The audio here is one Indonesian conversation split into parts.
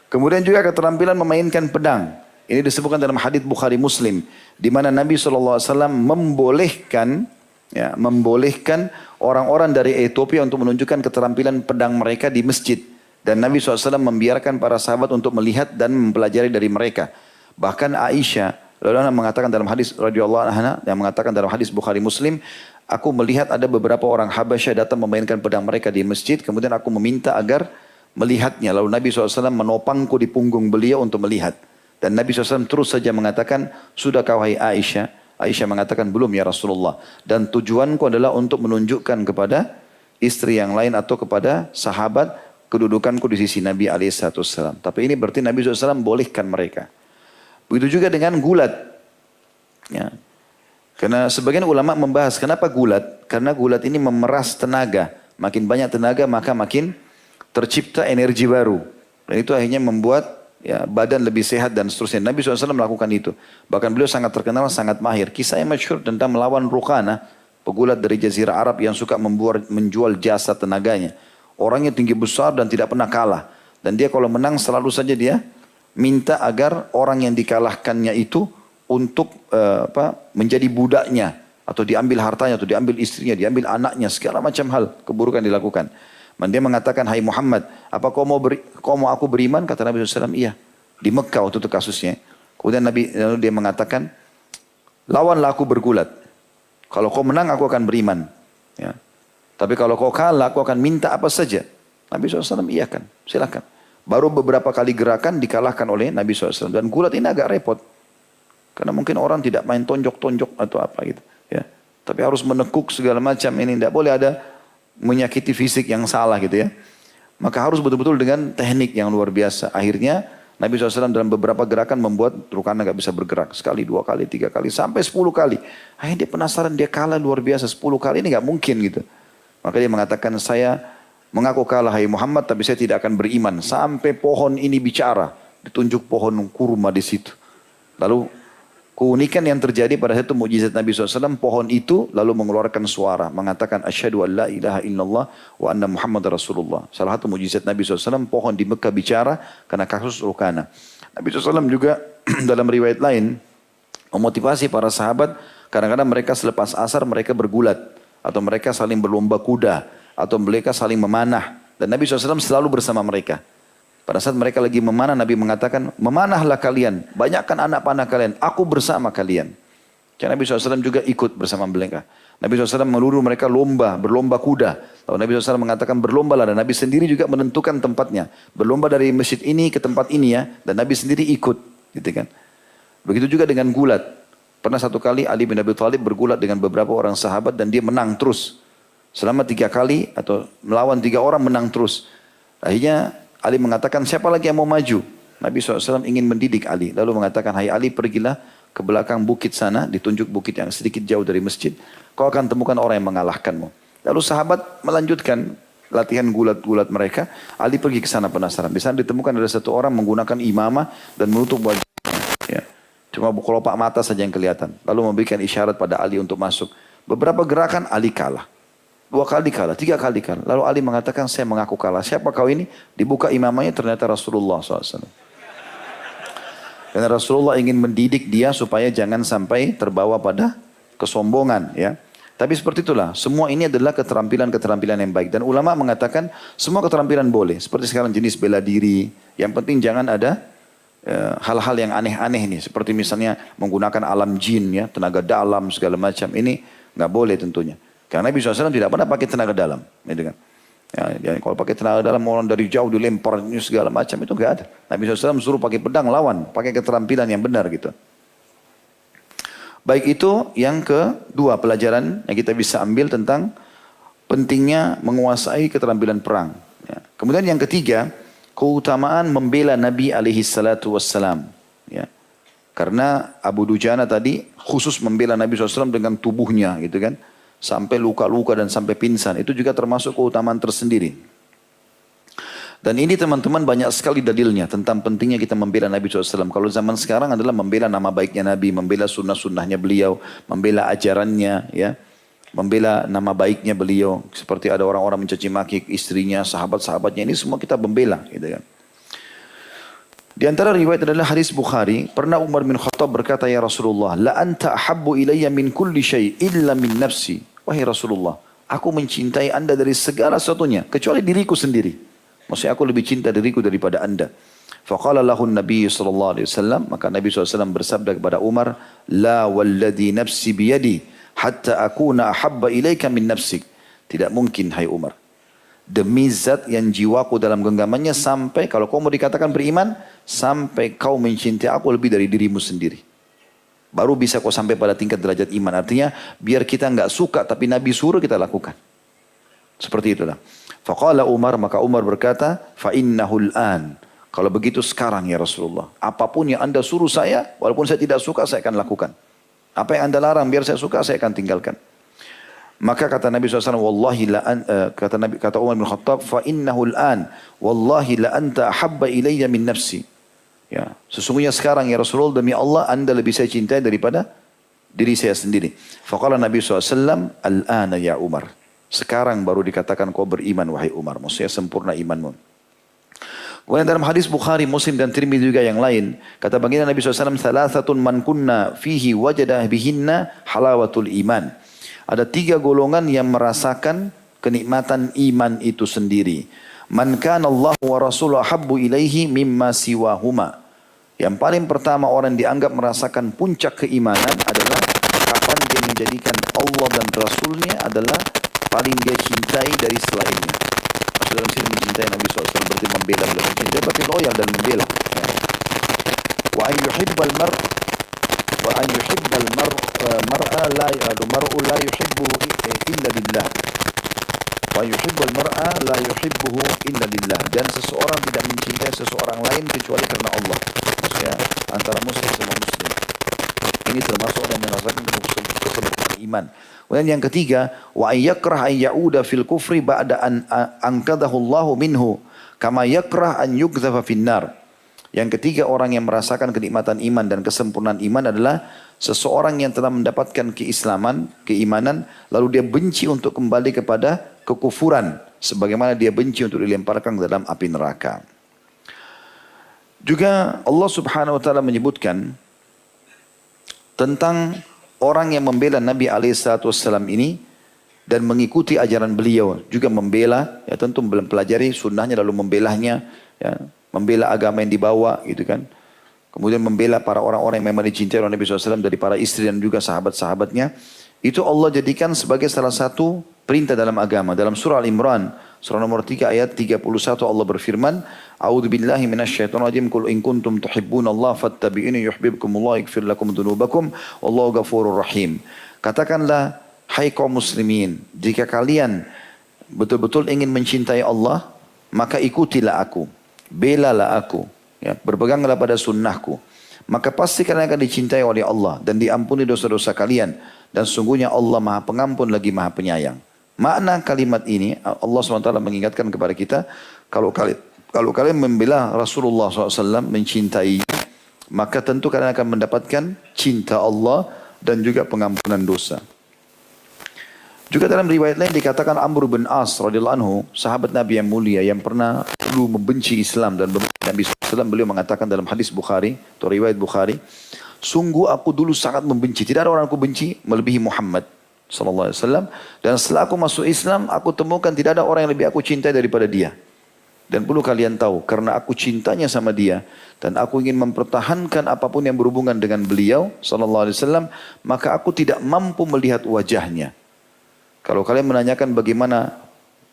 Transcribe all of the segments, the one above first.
Kemudian juga keterampilan memainkan pedang. Ini disebutkan dalam hadits Bukhari Muslim, di mana Nabi SAW membolehkan, ya, membolehkan orang-orang dari Ethiopia untuk menunjukkan keterampilan pedang mereka di masjid. Dan Nabi SAW membiarkan para sahabat untuk melihat dan mempelajari dari mereka. Bahkan Aisyah lalu mengatakan dalam hadis radhiyallahu anha, yang mengatakan dalam hadis Bukhari Muslim, aku melihat ada beberapa orang Habasyah datang memainkan pedang mereka di masjid, kemudian aku meminta agar melihatnya. Lalu Nabi SAW menopangku di punggung beliau untuk melihat. Dan Nabi SAW terus saja mengatakan, sudah kau hai Aisyah? Aisyah mengatakan, belum ya Rasulullah. Dan tujuanku adalah untuk menunjukkan kepada istri yang lain atau kepada sahabat kedudukanku di sisi Nabi SAW. Tapi ini berarti Nabi SAW bolehkan mereka. Begitu juga dengan gulat. Ya. Karena sebagian ulama membahas kenapa gulat? Karena gulat ini memeras tenaga. Makin banyak tenaga maka makin tercipta energi baru. Dan itu akhirnya membuat ya, badan lebih sehat dan seterusnya. Nabi SAW melakukan itu. Bahkan beliau sangat terkenal, sangat mahir. Kisah yang masyhur tentang melawan Rukana, pegulat dari Jazirah Arab yang suka menjual jasa tenaganya. Orangnya tinggi besar dan tidak pernah kalah. Dan dia kalau menang selalu saja dia minta agar orang yang dikalahkannya itu untuk menjadi budaknya. Atau diambil hartanya, atau diambil istrinya, diambil anaknya. Segala macam hal keburukan dilakukan. Dan dia mengatakan, hai Muhammad, apa kau mau aku beriman? Kata Nabi SAW, iya. Di Mekah waktu itu kasusnya. Kemudian lalu dia mengatakan, lawanlah aku bergulat. Kalau kau menang aku akan beriman. Ya. Tapi kalau kau kalah aku akan minta apa saja. Nabi SAW iyakan, silakan. Baru beberapa kali gerakan dikalahkan oleh Nabi SAW. Dan gulat ini agak repot. Karena mungkin orang tidak main tonjok-tonjok atau apa gitu. Ya. Tapi harus menekuk segala macam ini. Tidak boleh ada menyakiti fisik yang salah gitu ya. Maka harus betul-betul dengan teknik yang luar biasa. Akhirnya Nabi SAW dalam beberapa gerakan membuat Rukana gak bisa bergerak. Sekali, 2 kali, 3 kali, sampai 10 kali. Akhirnya dia penasaran, dia kalah luar biasa. 10 kali ini gak mungkin gitu. Maka dia mengatakan, saya mengaku kalah hai Muhammad, tapi saya tidak akan beriman. Sampai pohon ini bicara. Ditunjuk pohon kurma di situ. Lalu keunikan yang terjadi pada satu mukjizat Nabi SAW, pohon itu lalu mengeluarkan suara. Mengatakan, asyhadu an la ilaha illallah wa anna Muhammad Rasulullah. Salah satu mukjizat Nabi SAW, pohon di Mekah bicara karena kasus Rukana. Nabi SAW juga dalam riwayat lain, memotivasi para sahabat, kadang-kadang mereka selepas asar mereka bergulat. Atau mereka saling berlomba kuda. Atau mereka saling memanah. Dan Nabi SAW selalu bersama mereka. Pada saat mereka lagi memanah, Nabi mengatakan, memanahlah kalian. Banyakkan anak panah kalian. Aku bersama kalian. Karena Nabi SAW juga ikut bersama mereka. Nabi SAW menuduh mereka berlomba kuda. Lalu Nabi SAW mengatakan berlombalah. Dan Nabi sendiri juga menentukan tempatnya. Berlomba dari masjid ini ke tempat ini ya. Dan Nabi sendiri ikut. Gitu kan. Begitu juga dengan gulat. Pernah satu kali Ali bin Abi Thalib bergulat dengan beberapa orang sahabat dan dia menang terus. Selama 3 kali atau melawan 3 orang menang terus. Akhirnya Ali mengatakan siapa lagi yang mau maju? Nabi SAW ingin mendidik Ali. Lalu mengatakan, hai Ali pergilah ke belakang bukit sana. Ditunjuk bukit yang sedikit jauh dari masjid. Kau akan temukan orang yang mengalahkanmu. Lalu sahabat melanjutkan latihan gulat-gulat mereka. Ali pergi ke sana penasaran. Di sana ditemukan ada satu orang menggunakan imamah dan menutup wajah. Ya. Cuma kelopak mata saja yang kelihatan. Lalu memberikan isyarat pada Ali untuk masuk. Beberapa gerakan Ali kalah. 2 kali kalah, 3 kali kalah. Lalu Ali mengatakan, saya mengaku kalah. Siapa kau ini? Dibuka imamahnya, ternyata Rasulullah SAW. Karena Rasulullah ingin mendidik dia supaya jangan sampai terbawa pada kesombongan. Ya. Tapi seperti itulah. Semua ini adalah keterampilan-keterampilan yang baik. Dan ulama mengatakan, semua keterampilan boleh. Seperti sekarang jenis bela diri. Yang penting jangan ada hal-hal yang aneh-aneh nih. Seperti misalnya menggunakan alam jin, ya, tenaga dalam, segala macam. Ini nggak boleh tentunya. Karena Nabi SAW tidak pernah pakai tenaga dalam. Gitu kan. Ya, kalau pakai tenaga dalam orang dari jauh dilempar segala macam itu nggak ada. Nabi SAW suruh pakai pedang lawan. Pakai keterampilan yang benar gitu. Baik itu yang kedua pelajaran yang kita bisa ambil tentang pentingnya menguasai keterampilan perang. Ya. Kemudian yang ketiga, keutamaan membela Nabi SAW. Ya. Karena Abu Dujana tadi khusus membela Nabi SAW dengan tubuhnya gitu kan. Sampai luka-luka dan sampai pingsan. Itu juga termasuk keutamaan tersendiri. Dan ini teman-teman banyak sekali dalilnya tentang pentingnya kita membela Nabi SAW. Kalau zaman sekarang adalah membela nama baiknya Nabi, membela sunnah-sunnahnya beliau, membela ajarannya, ya, membela nama baiknya beliau. Seperti ada orang-orang mencaci maki istrinya, sahabat-sahabatnya, ini semua kita membela. Gitu kan. Di antara riwayat adalah hadis Bukhari, pernah Umar bin Khattab berkata, "Ya Rasulullah, la anta ahabbu ilayya min kulli syai' illa min nafsi." Wahai Rasulullah, aku mencintai Anda dari segala sesuatunya kecuali diriku sendiri. Maksudnya aku lebih cinta diriku daripada Anda. Faqala lahu Nabi sallallahu alaihi wasallam, maka Nabi SAW bersabda kepada Umar, "La walladhi nafsi biyadi hatta akuna ahabba ilaika min nafsik." Tidak mungkin hai Umar. Demi zat yang jiwaku dalam genggamannya, sampai kalau kau mau dikatakan beriman, sampai kau mencintai aku lebih dari dirimu sendiri. Baru bisa kau sampai pada tingkat derajat iman. Artinya biar kita enggak suka tapi Nabi suruh kita lakukan. Seperti itulah. Faqala Umar, maka Umar berkata, "Fa innahul an." Kalau begitu sekarang ya Rasulullah, apapun yang Anda suruh saya, walaupun saya tidak suka saya akan lakukan. Apa yang Anda larang biar saya suka saya akan tinggalkan. Maka kata Nabi SAW, wallahi la kata Umar bin Khattab, fa innahu al-an, wallahi la anta ahabba ilayya min nafsi. Ya, sesungguhnya sekarang ya Rasulullah, demi Allah Anda lebih saya cintai daripada diri saya sendiri. Faqala Nabi SAW, al-ana ya Umar. Sekarang baru dikatakan kau beriman wahai Umar. Maksudnya sempurna imanmu. Kemudian dalam hadis Bukhari, Muslim dan Tirmidzi juga yang lain, kata baginda Nabi SAW, thalathatun man kunna fihi wajadah bihinna halawatul iman. Ada 3 golongan yang merasakan kenikmatan iman itu sendiri. Man kana Allah wa rasuluhu habbu ilaihi mimma siwahuma. Yang paling pertama orang dianggap merasakan puncak keimanan adalah kapan dia menjadikan Allah dan Rasulnya adalah paling dia cintai dari selainnya. Maksud dalam sini mencintai Nabi SAW berarti membela beliau. Dia berarti loyal dan membela. Wa an yuhibbal mar'a la yuhibbuhu illa lillah. Wa yuhibbul mar'a la yuhibbuhu illa lillah. Dan seseorang tidak mencintai seseorang lain kecuali karena Allah. Maksudnya antara muslim sama muslim. Ini termasuk orang yang merasakan kesempurnaan iman. Kemudian yang ketiga, wa yakrah an ya'uda fil kufri ba'da an anqadhahu Allahu minhu kama yakrah an yughdhafa finnar. Yang ketiga orang yang merasakan kenikmatan iman dan kesempurnaan iman adalah seseorang yang telah mendapatkan keimanan, lalu dia benci untuk kembali kepada kekufuran, sebagaimana dia benci untuk dilemparkan ke dalam api neraka. Juga Allah Subhanahu wa taala menyebutkan tentang orang yang membela Nabi SAW ini dan mengikuti ajaran beliau, juga membela, ya tentu mempelajari sunnahnya lalu membelahnya, ya, membela agama yang dibawa gitu kan. Kemudian membela para orang-orang yang memang dicintai oleh Nabi SAW dari para istri dan juga sahabat-sahabatnya. Itu Allah jadikan sebagai salah satu perintah dalam agama. Dalam surah Al-Imran, surah nomor 3 ayat 31 Allah berfirman, A'udzu billahi minasyaitonir rajim, qul in kuntum tuhibbunallaha fattabi'uni yuhibbukumullah yaghfir lakum dzunubakum wallahu ghafurur rahim. Katakanlah, hai kaum muslimin, jika kalian betul-betul ingin mencintai Allah, maka ikutilah aku, belalah aku. Ya, berpeganglah pada sunnahku, maka pasti kalian akan dicintai oleh Allah dan diampuni dosa-dosa kalian, dan sungguhnya Allah maha pengampun lagi maha penyayang. Makna kalimat ini Allah SWT mengingatkan kepada kita, kalau kalian membela Rasulullah SAW, mencintai, maka tentu kalian akan mendapatkan cinta Allah dan juga pengampunan dosa. Juga dalam riwayat lain dikatakan Amr bin As radhiyallahu anhu, sahabat Nabi yang mulia yang pernah dulu membenci Islam dan Nabi SAW, beliau mengatakan dalam hadis Bukhari atau riwayat Bukhari, sungguh aku dulu sangat membenci, tidak ada orang aku benci melebihi Muhammad sallallahu alaihi wasallam, dan setelah aku masuk Islam aku temukan tidak ada orang yang lebih aku cintai daripada dia. Dan perlu kalian tahu, karena aku cintanya sama dia dan aku ingin mempertahankan apapun yang berhubungan dengan beliau sallallahu alaihi wasallam, maka aku tidak mampu melihat wajahnya. Kalau kalian menanyakan bagaimana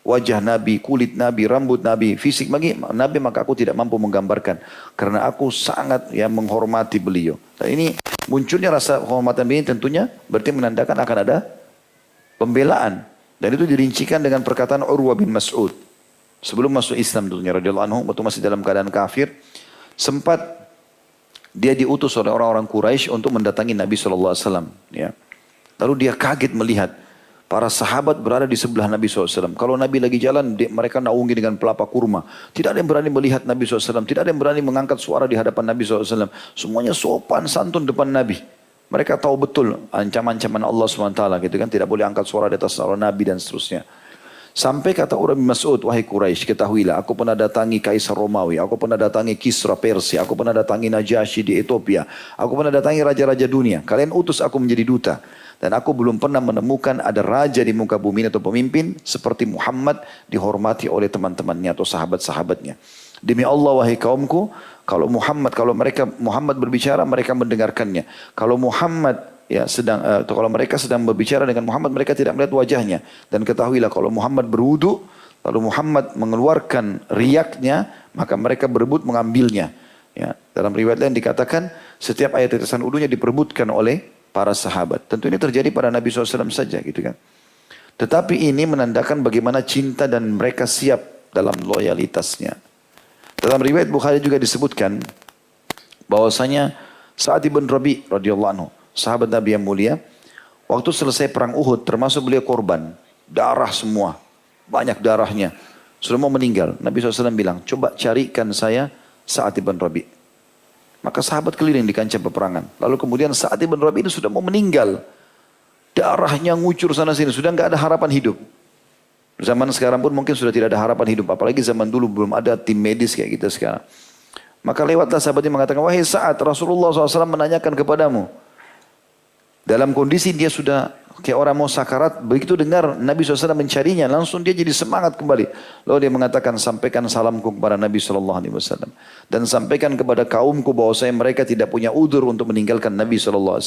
wajah Nabi, kulit Nabi, rambut Nabi, fisik Nabi, maka aku tidak mampu menggambarkan. Karena aku sangat menghormati beliau. Dan ini munculnya rasa kehormatan ini tentunya berarti menandakan akan ada pembelaan. Dan itu dirincikan dengan perkataan Urwah bin Mas'ud. Sebelum masuk Islam tentunya radhiyallahu anhu, waktu masih dalam keadaan kafir, sempat dia diutus oleh orang-orang Quraisy untuk mendatangi Nabi SAW. Ya. Lalu dia kaget melihat para sahabat berada di sebelah Nabi SAW. Kalau Nabi lagi jalan, mereka naungi dengan pelapa kurma. Tidak ada yang berani melihat Nabi SAW. Tidak ada yang berani mengangkat suara di hadapan Nabi SAW. Semuanya sopan santun depan Nabi. Mereka tahu betul ancaman-ancaman Allah SWT gitu kan. Tidak boleh angkat suara di atas suara Nabi dan seterusnya. Sampai kata Urwah bin Mas'ud, wahai Quraisy, ketahuilah aku pernah datangi Kaisar Romawi, aku pernah datangi Kisra Persia, aku pernah datangi Najasyi di Ethiopia, aku pernah datangi raja-raja dunia. Kalian utus aku menjadi duta. Dan aku belum pernah menemukan ada raja di muka bumi atau pemimpin seperti Muhammad dihormati oleh teman-temannya atau sahabat-sahabatnya. Demi Allah wahai kaumku, kalau Muhammad berbicara, mereka mendengarkannya. Kalau kalau mereka sedang berbicara dengan Muhammad, mereka tidak melihat wajahnya. Dan ketahuilah kalau Muhammad berwudu, lalu Muhammad mengeluarkan riaknya, maka mereka berebut mengambilnya. Ya, dalam riwayat lain dikatakan setiap ayat tetesan wudunya diperebutkan oleh para sahabat. Tentu ini terjadi pada Nabi SAW saja, gitu kan. Tetapi ini menandakan bagaimana cinta dan mereka siap dalam loyalitasnya. Dalam riwayat Bukhari juga disebutkan bahwasanya Sa'ad ibn Rabi radhiyallahu anhu, sahabat Nabi yang mulia, waktu selesai perang Uhud, termasuk beliau korban, darah semua, banyak darahnya, sudah mau meninggal. Nabi SAW bilang, coba carikan saya Sa'ad ibn Rabi. Maka sahabat keliling di kancah peperangan. Lalu kemudian Sa'ad ibn Rabi itu sudah mau meninggal, darahnya ngucur sana sini, sudah nggak ada harapan hidup. Zaman sekarang pun mungkin sudah tidak ada harapan hidup, apalagi zaman dulu belum ada tim medis kayak kita sekarang. Maka lewatlah sahabatnya mengatakan, wahai Sa'ad, Rasulullah SAW menanyakan kepadamu. Dalam kondisi dia sudah kayak orang mau sakarat, begitu dengar Nabi SAW mencarinya, langsung dia jadi semangat kembali. Lalu dia mengatakan, sampaikan salamku kepada Nabi SAW. Dan sampaikan kepada kaumku bahwasanya mereka tidak punya udzur untuk meninggalkan Nabi SAW.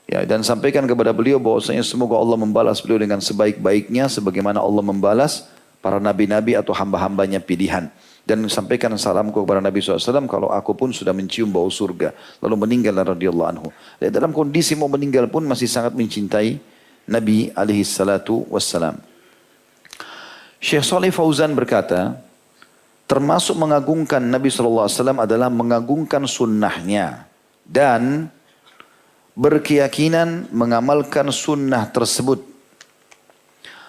Ya, dan sampaikan kepada beliau bahwasanya semoga Allah membalas beliau dengan sebaik-baiknya, sebagaimana Allah membalas para nabi-nabi atau hamba-hambanya pilihan. Dan sampaikan salamku kepada Nabi SAW kalau aku pun sudah mencium bau surga. Lalu meninggal radhiyallahu anhu. Dan dalam kondisi mau meninggal pun masih sangat mencintai Nabi SAW. Syekh Saleh Fauzan berkata, termasuk mengagungkan Nabi SAW adalah mengagungkan sunnahnya. Dan berkeyakinan mengamalkan sunnah tersebut.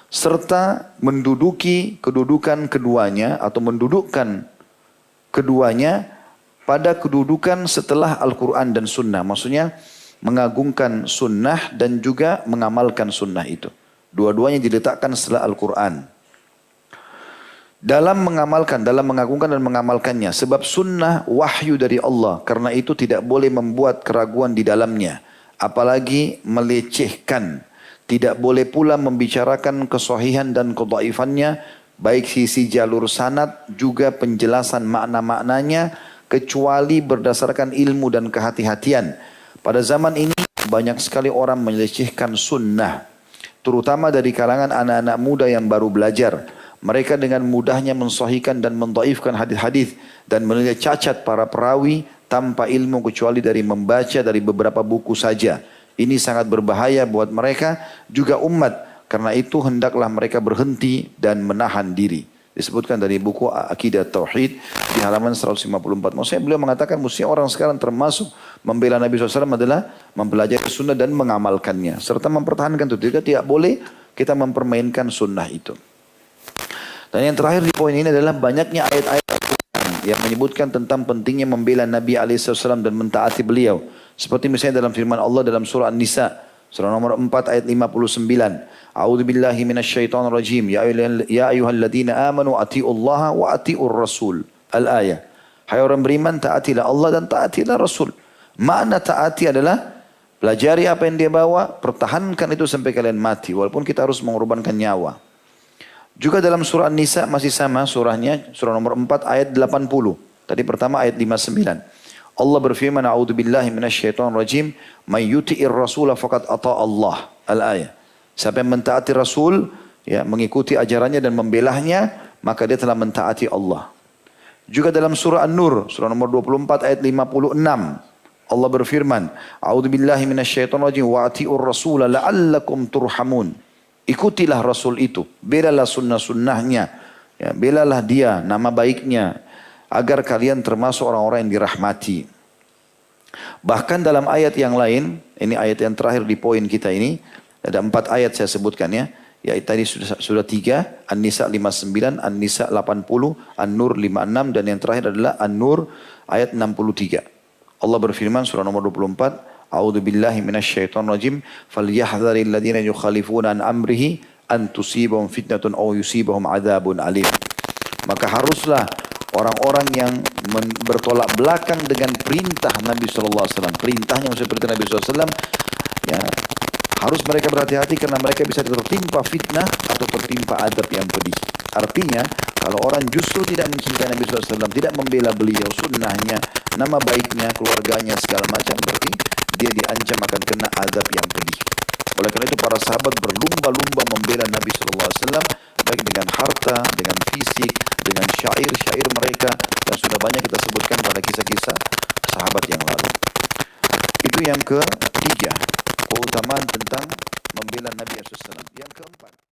Serta menduduki kedudukan keduanya atau mendudukkan keduanya pada kedudukan setelah Al-Quran dan Sunnah. Maksudnya mengagungkan sunnah dan juga mengamalkan sunnah itu. Dua-duanya diletakkan setelah Al-Quran. Dalam mengagungkan dan mengamalkannya. Sebab sunnah wahyu dari Allah. Karena itu tidak boleh membuat keraguan di dalamnya. Apalagi melecehkan. Tidak boleh pula membicarakan kesahihan dan kedhaifannya, baik sisi jalur sanad juga penjelasan makna-maknanya, kecuali berdasarkan ilmu dan kehati-hatian. Pada zaman ini banyak sekali orang melecehkan sunnah, terutama dari kalangan anak-anak muda yang baru belajar. Mereka dengan mudahnya mensahihkan dan mendhaifkan hadis-hadis dan menilai cacat para perawi tanpa ilmu kecuali dari membaca dari beberapa buku saja. Ini sangat berbahaya buat mereka juga umat. Karena itu hendaklah mereka berhenti dan menahan diri. Disebutkan dari buku Aqidah Tauhid di halaman 154. Maksudnya beliau mengatakan mestinya orang sekarang termasuk membela Nabi SAW adalah mempelajari sunnah dan mengamalkannya. Serta mempertahankan itu. Tidak boleh kita mempermainkan sunnah itu. Dan yang terakhir di poin ini adalah banyaknya ayat-ayat yang menyebutkan tentang pentingnya membela Nabi SAW dan mentaati beliau. Seperti misalnya dalam firman Allah dalam surah An-Nisa, surah nomor 4 ayat 59. A'udzu billahi minasyaitonir rajim. Ya ayyuhalladzina amanu atiullaha wa atiur rasul. Al-ayah. Hai orang beriman, taatilah Allah dan taatilah Rasul. Makna taati adalah pelajari apa yang dia bawa, pertahankan itu sampai kalian mati walaupun kita harus mengorbankan nyawa. Juga dalam surah An-Nisa masih sama surahnya, surah nomor 4 ayat 80. Tadi pertama ayat 59. Allah berfirman, A'udzu billahi minasyaitonir rajim, may yuti'ir rasula faqad ata Allah. Al-ayah. Siapa yang mentaati Rasul, ya, mengikuti ajarannya dan membelahnya, maka dia telah mentaati Allah. Juga dalam surah An-Nur, surah nomor 24 ayat 56. Allah berfirman, A'udzu billahi minasyaitonir rajim wa ati'ur rasula la'allakum turhamun. Ikutilah Rasul itu, belalah sunnah-sunnahnya, ya, belalah dia, nama baiknya, agar kalian termasuk orang-orang yang dirahmati. Bahkan dalam ayat yang lain, ini ayat yang terakhir di poin kita ini, ada 4 ayat saya sebutkan ya. Yaitu tadi sudah 3, An-Nisa 59, An-Nisa 80, An-Nur 56, dan yang terakhir adalah An-Nur ayat 63. Allah berfirman surah nomor 24, A'udzu billahi minasyaitonir rajim, falyahdharil ladzina yukhalifuna an amrihi an tusibahum fitnatun aw yusibahum adzabun alim. Maka haruslah orang-orang yang bertolak belakang dengan perintah Nabi SAW, perintahnya maksudnya perintah Nabi SAW, ya, harus mereka berhati-hati karena mereka bisa tertimpa fitnah atau tertimpa adab yang pedih. Artinya, kalau orang justru tidak mencintai Nabi SAW, tidak membela beliau, sunnahnya, nama baiknya, keluarganya, segala macam, berarti dia diancam akan kena adab yang pedih. Oleh karena itu para sahabat berlumba-lumba membela Nabi SAW, baik dengan harta, dengan fisik, dengan syair-syair mereka, yang sudah banyak kita sebutkan pada kisah-kisah sahabat yang lalu. Itu yang ketiga, keutamaan tentang